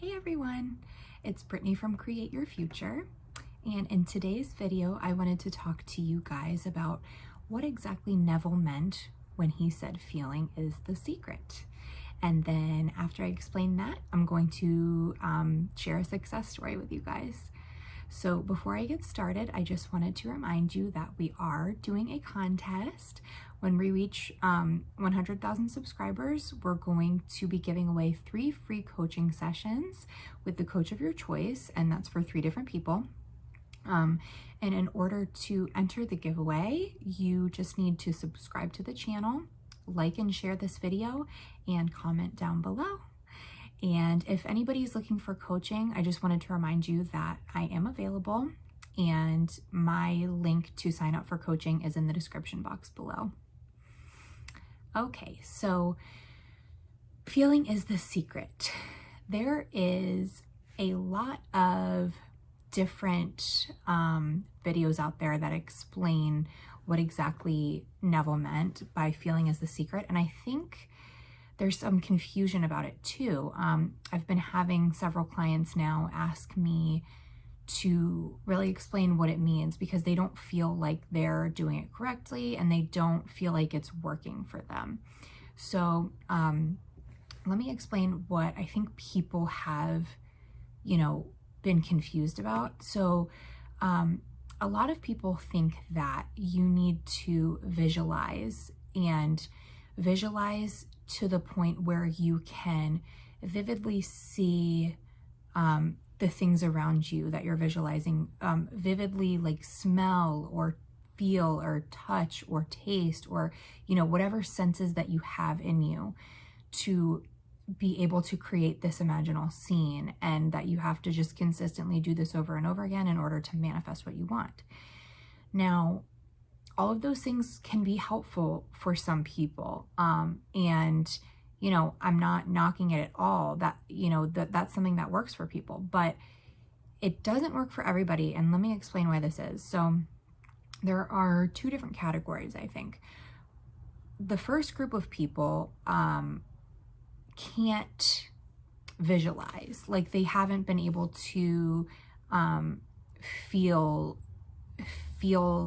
Hey everyone, it's Brittany from Create Your Future, and in today's video I wanted to talk to you guys about what exactly Neville meant when he said feeling is the secret. And then after I explain that, I'm going to share a success story with you guys. So before I get started, I just wanted to remind you that we are doing a contest. When we reach 100,000 subscribers, we're going to be giving away 3 free coaching sessions with the coach of your choice, and that's for 3 different people. And in order to enter the giveaway, you just need to subscribe to the channel, like and share this video, and comment down below. And if anybody's looking for coaching, I just wanted to remind you that I am available, and my link to sign up for coaching is in the description box below. Okay, so feeling is the secret. There is a lot of different videos out there that explain what exactly Neville meant by feeling is the secret, and I think there's some confusion about it too. I've been having several clients now ask me to really explain what it means because they don't feel like they're doing it correctly and they don't feel like it's working for them. So let me explain what I think people have, been confused about. So a lot of people think that you need to visualize to the point where you can vividly see the things around you that you're visualizing, vividly like smell or feel or touch or taste or, whatever senses that you have in you to be able to create this imaginal scene, and that you have to just consistently do this over and over again in order to manifest what you want. Now, all of those things can be helpful for some people. And, I'm not knocking it at all. That's something that works for people, but it doesn't work for everybody. And let me explain why this is. So there are 2 different categories, I think. The first group of people can't visualize, like they haven't been able to feel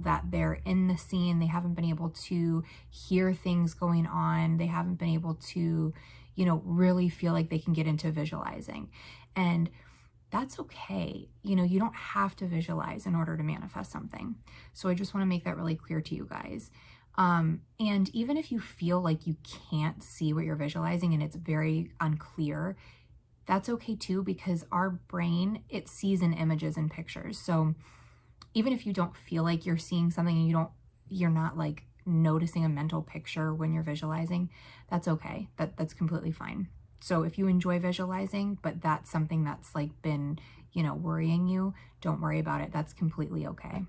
that they're in the scene. They haven't been able to hear things going on. They haven't been able to, really feel like they can get into visualizing. And that's okay. You don't have to visualize in order to manifest something. So I just want to make that really clear to you guys. And even if you feel like you can't see what you're visualizing and it's very unclear, that's okay too, because our brain, it sees in images and pictures. So even if you don't feel like you're seeing something and you're not like noticing a mental picture when you're visualizing, that's okay. That's completely fine. So if you enjoy visualizing, but that's something that's like been, worrying you, don't worry about it. That's completely okay.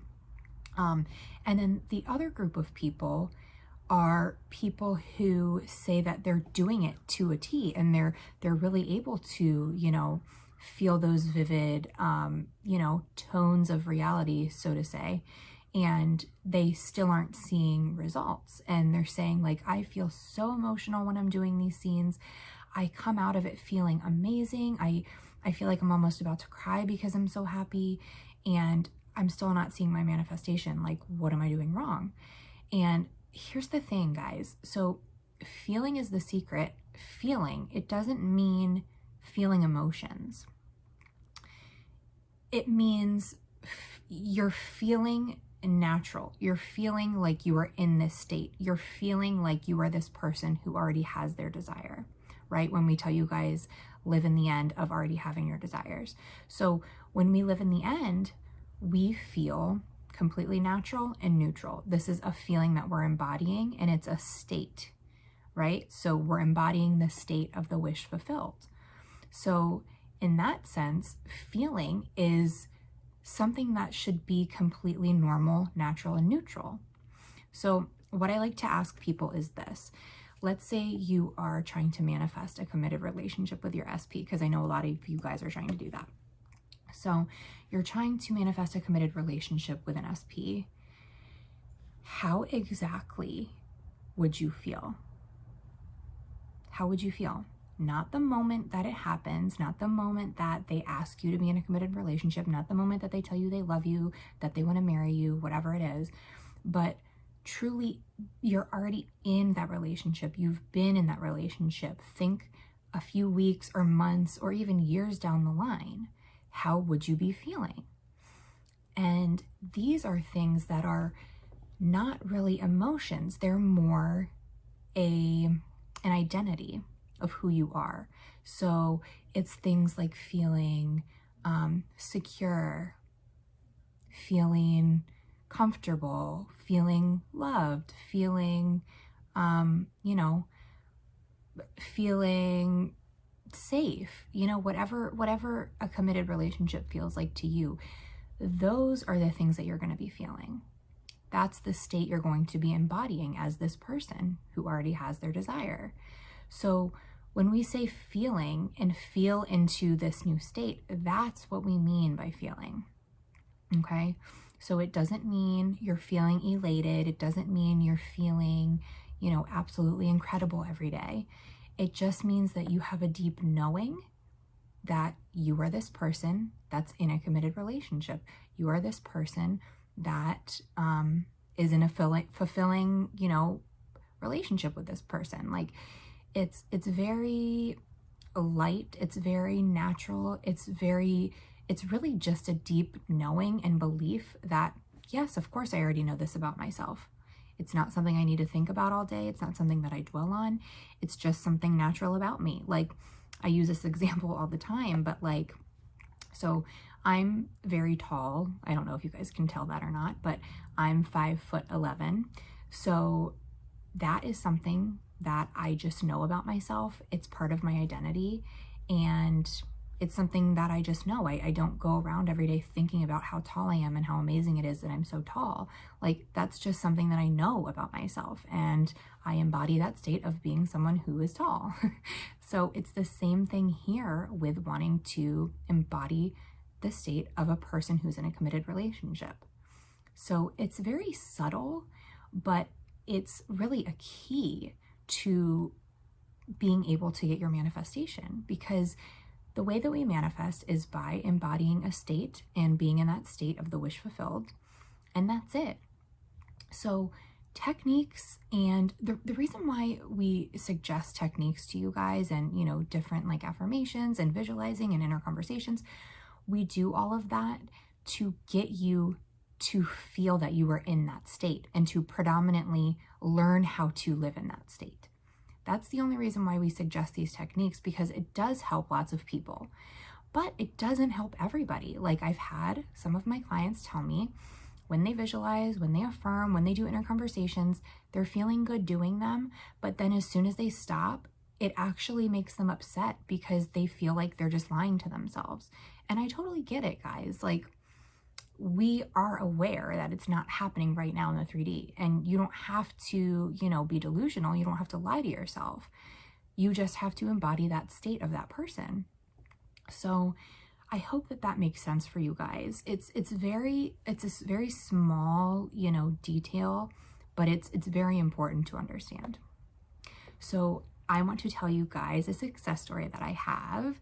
And then the other group of people are people who say that they're doing it to a T, and they're really able to, feel those vivid, tones of reality, so to say, and they still aren't seeing results. And they're saying like, I feel so emotional when I'm doing these scenes. I come out of it feeling amazing. I feel like I'm almost about to cry because I'm so happy, and I'm still not seeing my manifestation. Like, what am I doing wrong? And here's the thing, guys. So feeling is the secret. Feeling, it doesn't mean feeling emotions. It means you're feeling natural. You're feeling like you are in this state. You're feeling like you are this person who already has their desire, right? When we tell you guys, live in the end of already having your desires. So when we live in the end, we feel completely natural and neutral. This is a feeling that we're embodying, and it's a state, right? So we're embodying the state of the wish fulfilled. So in that sense, feeling is something that should be completely normal, natural, and neutral. So what I like to ask people is this. Let's say you are trying to manifest a committed relationship with your SP, because I know a lot of you guys are trying to do that. So you're trying to manifest a committed relationship with an SP. How exactly would you feel? How would you feel? not the moment that it happens, not the moment that they ask you to be in a committed relationship, not the moment that they tell you they love you, that they want to marry you, whatever it is, but truly you're already in that relationship. You've been in that relationship. Think a few weeks or months or even years down the line. How would you be feeling? And these are things that are not really emotions. They're more an identity of who you are. So it's things like feeling secure, feeling comfortable, feeling loved, feeling, feeling safe, whatever a committed relationship feels like to you. Those are the things that you're going to be feeling. That's the state you're going to be embodying as this person who already has their desire. So when we say feeling and feel into this new state, that's what we mean by feeling. Okay? So it doesn't mean you're feeling elated. It doesn't mean you're feeling, absolutely incredible every day. It just means that you have a deep knowing that you are this person that's in a committed relationship. You are this person that is in a fulfilling, relationship with this person. Like it's very light. It's very natural. It's really just a deep knowing and belief that, yes, of course, I already know this about myself. It's not something I need to think about all day. It's not something that I dwell on. It's just something natural about me. Like, I use this example all the time, but so I'm very tall. I don't know if you guys can tell that or not, but I'm 5'11". So that is something that I just know about myself. It's part of my identity, and it's something that I just know. I don't go around every day thinking about how tall I am and how amazing it is that I'm so tall. Like, that's just something that I know about myself, and I embody that state of being someone who is tall. So it's the same thing here with wanting to embody the state of a person who's in a committed relationship. So it's very subtle, but it's really a key to being able to get your manifestation, because the way that we manifest is by embodying a state and being in that state of the wish fulfilled, and that's it. So techniques, and the reason why we suggest techniques to you guys, and different like affirmations and visualizing and inner conversations, we do all of that to get you to feel that you are in that state and to predominantly learn how to live in that state. That's the only reason why we suggest these techniques, because it does help lots of people, but it doesn't help everybody. Like, I've had some of my clients tell me when they visualize, when they affirm, when they do inner conversations, they're feeling good doing them, but then as soon as they stop, it actually makes them upset because they feel like they're just lying to themselves. And I totally get it, guys. Like, we are aware that it's not happening right now in the 3D, and you don't have to, be delusional. You don't have to lie to yourself. You just have to embody that state of that person. So I hope that makes sense for you guys. It's a very small, detail, but it's very important to understand. So I want to tell you guys a success story that I have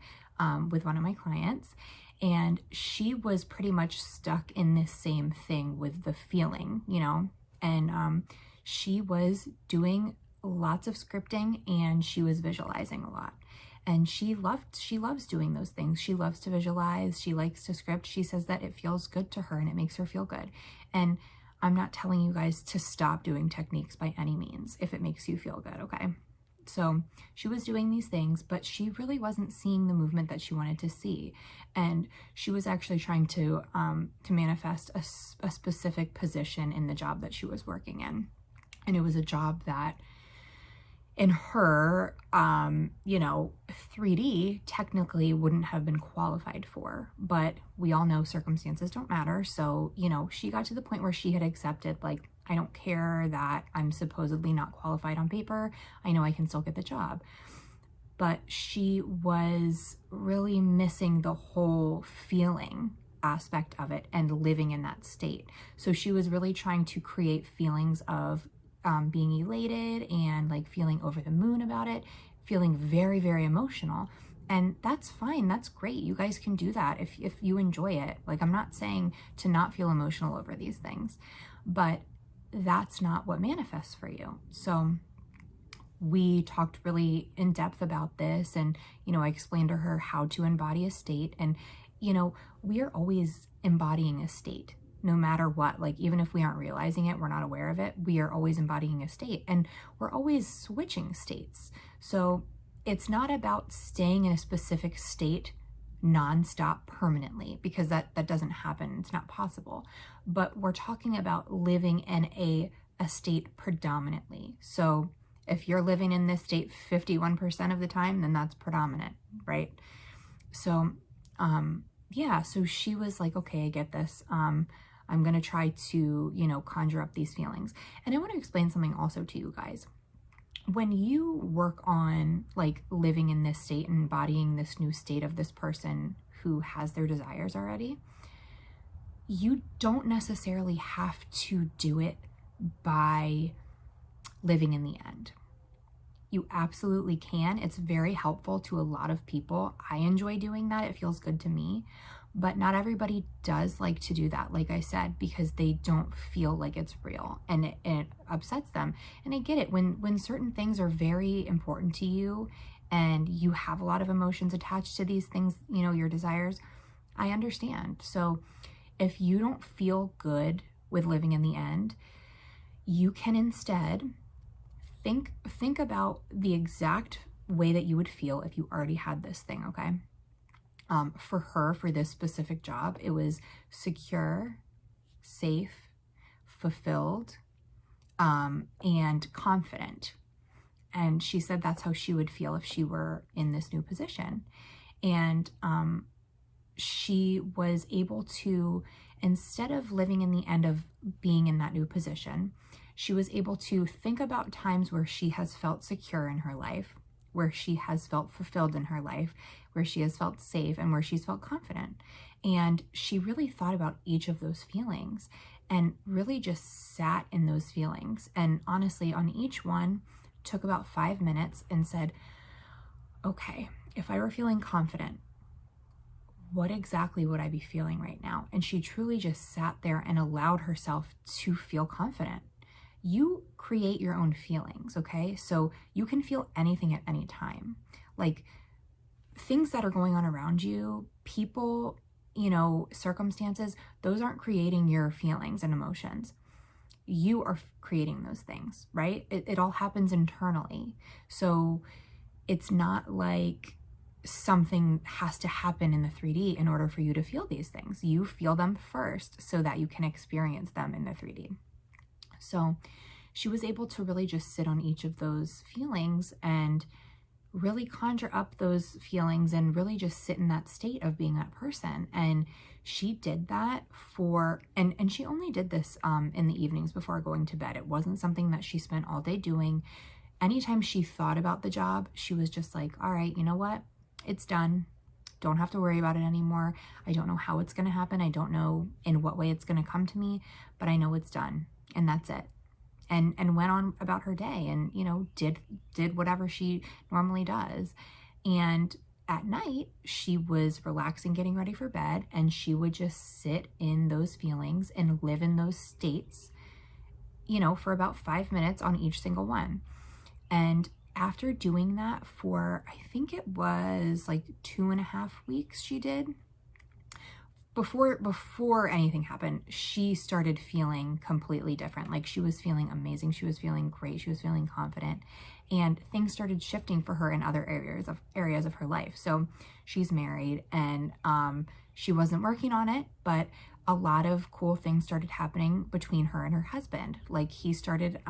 with one of my clients. And she was pretty much stuck in this same thing with the feeling, and she was doing lots of scripting, and she was visualizing a lot. And she loves doing those things. She loves to visualize. She likes to script. She says that it feels good to her and it makes her feel good. And I'm not telling you guys to stop doing techniques by any means if it makes you feel good, okay? So she was doing these things, but she really wasn't seeing the movement that she wanted to see. And she was actually trying to manifest a specific position in the job that she was working in. And it was a job that in her, 3D technically wouldn't have been qualified for, but we all know circumstances don't matter. So, she got to the point where she had accepted, like, I don't care that I'm supposedly not qualified on paper. I know I can still get the job. But she was really missing the whole feeling aspect of it and living in that state. So she was really trying to create feelings of being elated and like feeling over the moon about it, feeling very, very emotional. And that's fine. That's great. You guys can do that if you enjoy it. Like, I'm not saying to not feel emotional over these things, but that's not what manifests for you. So we talked really in depth about this, and, you know, I explained to her how to embody a state. And, you know, we are always embodying a state, no matter what. Like, even if we aren't realizing it, we're not aware of it, we are always embodying a state, and we're always switching states. So it's not about staying in a specific state nonstop permanently, because that doesn't happen. It's not possible. But we're talking about living in a state predominantly. So if you're living in this state 51% of the time, then that's predominant, right? So, yeah, so she was like, okay, I get this. I'm going to try to, you know, conjure up these feelings. And I want to explain something also to you guys. When you work on like living in this state and embodying this new state of this person who has their desires already, you don't necessarily have to do it by living in the end. You absolutely can. It's very helpful to a lot of people. I enjoy doing that. It feels good to me. But not everybody does like to do that, like I said, because they don't feel like it's real, and it upsets them. And I get it. When certain things are very important to you and you have a lot of emotions attached to these things, you know, your desires, I understand. So if you don't feel good with living in the end, you can instead think about the exact way that you would feel if you already had this thing, okay? For her, for this specific job, it was secure, safe, fulfilled, and confident. And she said that's how she would feel if she were in this new position. And she was able to, instead of living in the end of being in that new position, she was able to think about times where she has felt secure in her life, where she has felt fulfilled in her life, where she has felt safe, and where she's felt confident. And she really thought about each of those feelings and really just sat in those feelings. And honestly, on each one, took about 5 minutes and said, okay, if I were feeling confident, what exactly would I be feeling right now? And she truly just sat there and allowed herself to feel confident. You create your own feelings, okay? So you can feel anything at any time. Like, things that are going on around you, people, you know, circumstances, those aren't creating your feelings and emotions. You are creating those things, right? It all happens internally. So it's not like something has to happen in the 3D in order for you to feel these things. You feel them first so that you can experience them in the 3D. So she was able to really just sit on each of those feelings and really conjure up those feelings and really just sit in that state of being that person. And she did that for, and she only did this in the evenings before going to bed. It wasn't something that she spent all day doing. Anytime she thought about the job, she was just like, all right, you know what? It's done. Don't have to worry about it anymore. I don't know how it's going to happen. I don't know in what way it's going to come to me, but I know it's done. And that's it. And went on about her day and, you know, did whatever she normally does. And at night, she was relaxing, getting ready for bed, and she would just sit in those feelings and live in those states, you know, for about 5 minutes on each single one. And after doing that for, I think it was like 2.5 weeks she did, before anything happened, she started feeling completely different. Like, she was feeling amazing. She was feeling great. She was feeling confident, and things started shifting for her in other areas of her life. So she's married, and she wasn't working on it, but a lot of cool things started happening between her and her husband. Like, he started,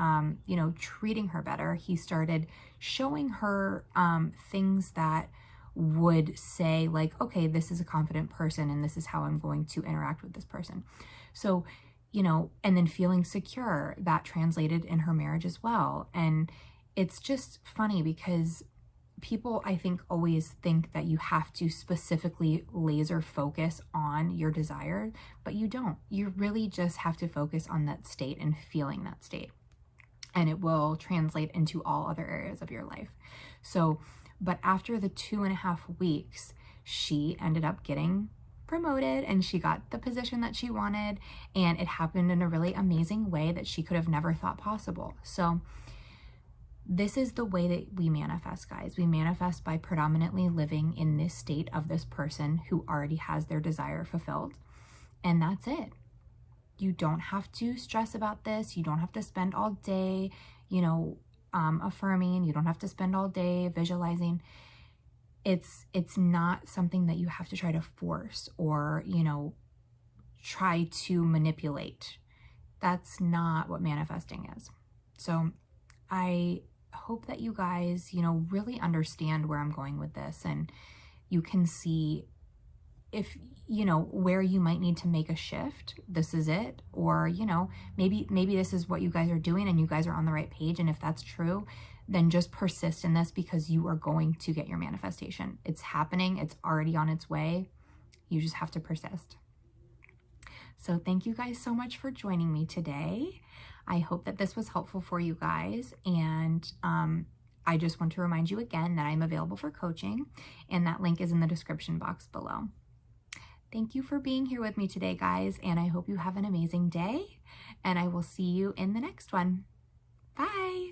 you know, treating her better. He started showing her things that would say, like, okay, this is a confident person and this is how I'm going to interact with this person. So, you know, and then feeling secure, that translated in her marriage as well. And it's just funny because people, I think, always think that you have to specifically laser focus on your desire, but you don't. You really just have to focus on that state and feeling that state. and it will translate into all other areas of your life. So, but after the 2.5 weeks, she ended up getting promoted and she got the position that she wanted, and it happened in a really amazing way that she could have never thought possible. So this is the way that we manifest, guys. We manifest by predominantly living in this state of this person who already has their desire fulfilled, and that's it. You don't have to stress about this. You don't have to spend all day, you know, affirming. You don't have to spend all day visualizing. It's not something that you have to try to force or, you know, try to manipulate. That's not what manifesting is. So I hope that you guys, you know, really understand where I'm going with this, and you can see if, you know, where you might need to make a shift. This is it. Or, you know, maybe this is what you guys are doing and you guys are on the right page. And if that's true, then just persist in this, because you are going to get your manifestation. It's happening. It's already on its way. You just have to persist. So thank you guys so much for joining me today. I hope that this was helpful for you guys. And I just want to remind you again that I'm available for coaching, and that link is in the description box below. Thank you for being here with me today, guys, and I hope you have an amazing day, and I will see you in the next one. Bye.